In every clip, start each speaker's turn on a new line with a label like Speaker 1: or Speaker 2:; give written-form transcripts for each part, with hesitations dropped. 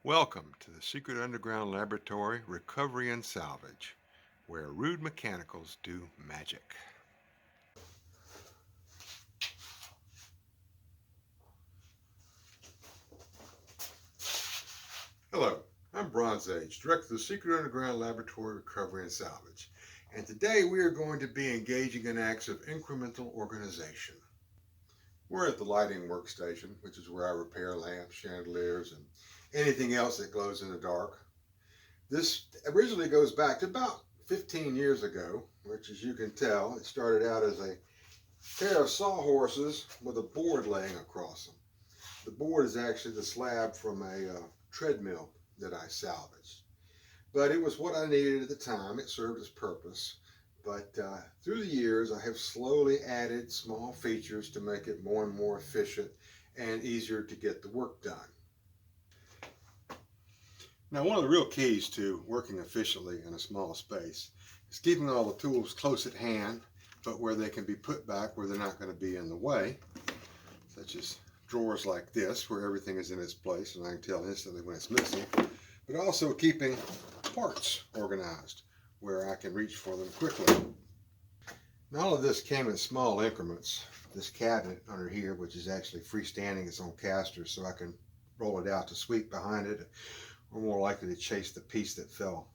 Speaker 1: Welcome to the secret underground laboratory, Recovery and Salvage, where rude mechanicals do magic. Hello, I'm Bronze Age, Director of the Secret Underground Laboratory, Recovery and Salvage, and today we are going to be engaging in acts of incremental organization. We're at the lighting workstation, which is where I repair lamps, chandeliers, and anything else that glows in the dark. This originally goes back to about 15 years ago, which, as you can tell, it started out as a pair of sawhorses with a board laying across them. The board is actually the slab from a treadmill that I salvaged. But it was what I needed at the time. It served its purpose. But through the years, I have slowly added small features to make it more and more efficient and easier to get the work done. Now, one of the real keys to working efficiently in a small space is keeping all the tools close at hand, but where they can be put back where they're not going to be in the way, such as drawers like this, where everything is in its place and I can tell instantly when it's missing, but also keeping parts organized where I can reach for them quickly. Now, all of this came in small increments. This cabinet under here, which is actually freestanding, it's on casters, so I can roll it out to sweep behind it, or more likely to chase the piece that fell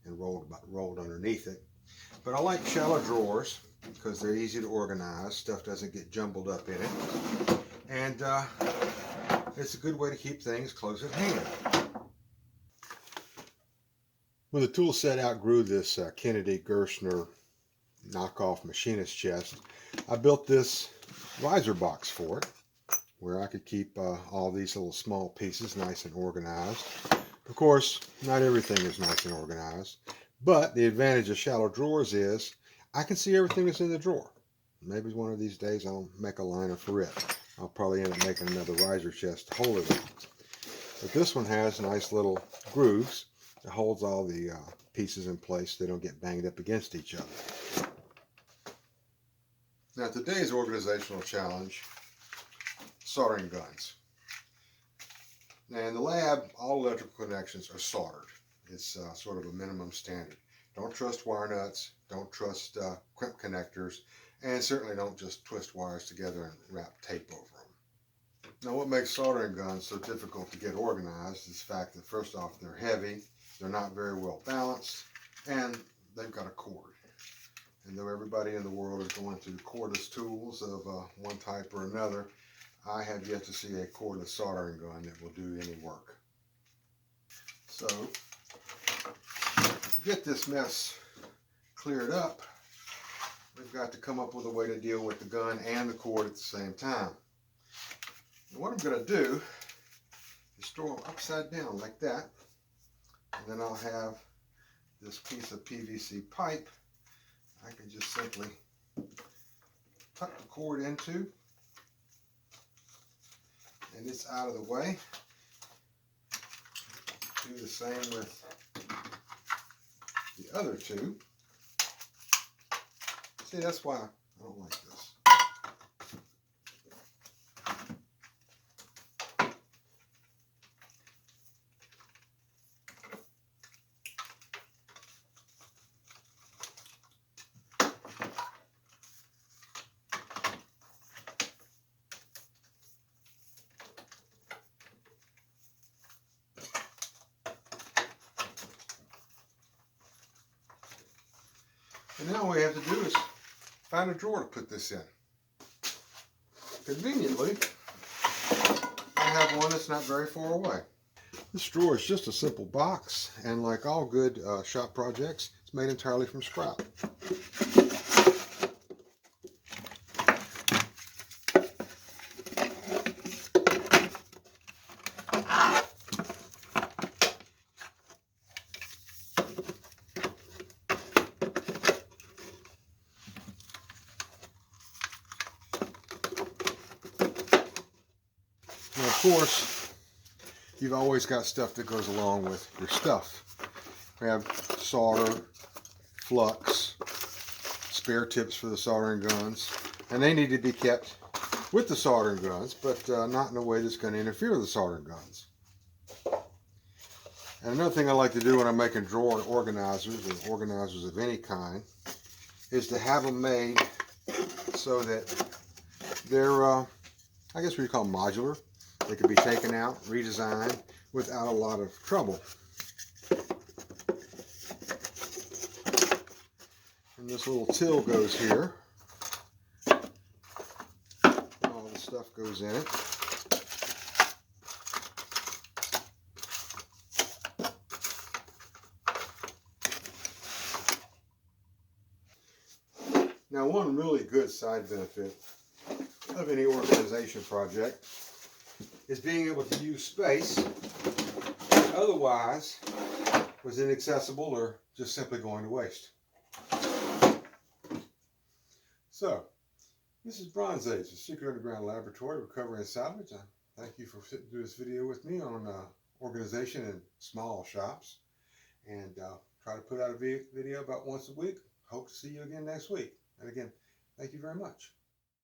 Speaker 1: and rolled underneath it. But I like shallow drawers because they're easy to organize. Stuff doesn't get jumbled up in it. And it's a good way to keep things close at hand. When the tool set outgrew this Kennedy Gerstner knockoff machinist chest, I built this riser box for it, where I could keep all these little small pieces nice and organized. Of course, not everything is nice and organized, but the advantage of shallow drawers is I can see everything that's in the drawer. Maybe one of these days I'll make a liner for it. I'll probably end up making another riser chest to hold it in. But this one has nice little grooves that holds all the pieces in place so they don't get banged up against each other. Now, today's organizational challenge, soldering guns. Now, in the lab, all electrical connections are soldered. It's sort of a minimum standard. Don't trust wire nuts, don't trust crimp connectors, and certainly don't just twist wires together and wrap tape over them. Now, what makes soldering guns so difficult to get organized is the fact that, first off, they're heavy, they're not very well balanced, and they've got a cord. And though everybody in the world is going through cordless tools of one type or another, I have yet to see a cordless soldering gun that will do any work. So, to get this mess cleared up, we've got to come up with a way to deal with the gun and the cord at the same time. And what I'm going to do is throw them upside down like that, and then I'll have this piece of PVC pipe I can just simply tuck the cord into, and it's out of the way. Do the same with the other two. See, that's why I don't like this. And now all we have to do is find a drawer to put this in. Conveniently, I have one that's not very far away. This drawer is just a simple box, and like all good shop projects, it's made entirely from scrap. Now, of course, you've always got stuff that goes along with your stuff. We have solder, flux, spare tips for the soldering guns, and they need to be kept with the soldering guns, but not in a way that's going to interfere with the soldering guns. And another thing I like to do when I'm making drawer organizers or organizers of any kind is to have them made so that they're, I guess what you call modular. They can be taken out, redesigned without a lot of trouble. And this little till goes here. All the stuff goes in it. Now, one really good side benefit of any organization project is being able to use space that otherwise was inaccessible or just simply going to waste. So, this is Bronze Age, the Secret Underground Laboratory, Recovery and Salvage. I thank you for sitting through this video with me on organization in small shops. And try to put out a video about once a week. Hope to see you again next week. And again, thank you very much.